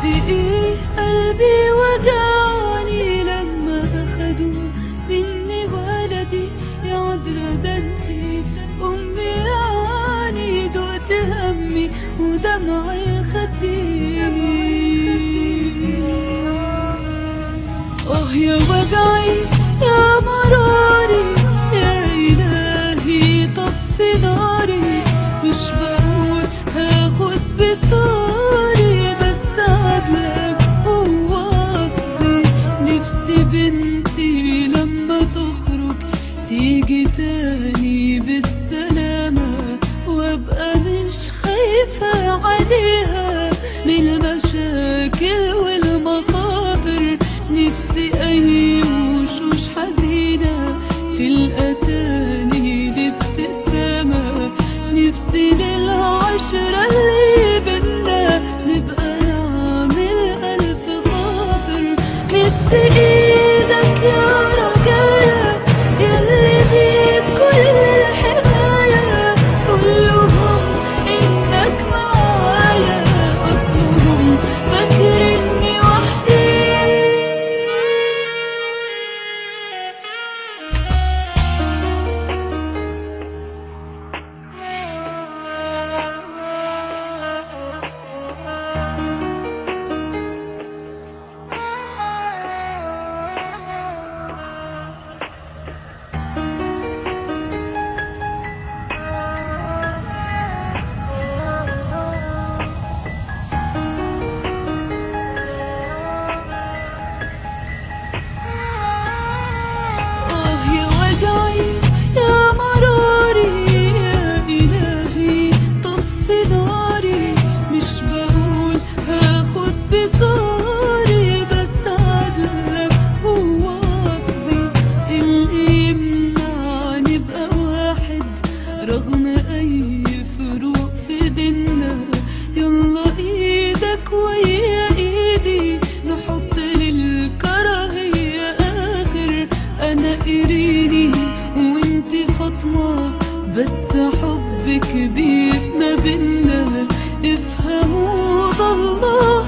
ايه قلبي وجعني لما اخدوا مني ولدي يا عذرا، ده انتي امي يعني دقت همي ودمعي خدي. يا وجعي يا مراري يا إلهي طفي ناري، مش بقول هاخد بطاري بس عدلك هو قصدي. نفسي بنتي لما تخرج تيجي تاني بالسلامة، وابقى مش خايفة عليها من المشاكل والمخاطر. نفسي أي وشوش حزينة تلقى تاني الابتسامة، نفسي للعشرة اللي بينا نبقى نعمل ألف خاطر. مد إيدك يا رجايا ياللي بيك كل الحماية، قولهم إنك معايا أصلهم فاكرني وحدي. رغم أي فروق في ديننا يلا إيدك ويا إيدي نحط للكراهية آخر. أنا إيريني وإنتي فاطمة بس حب كبير ما بينا، افهموا ده الله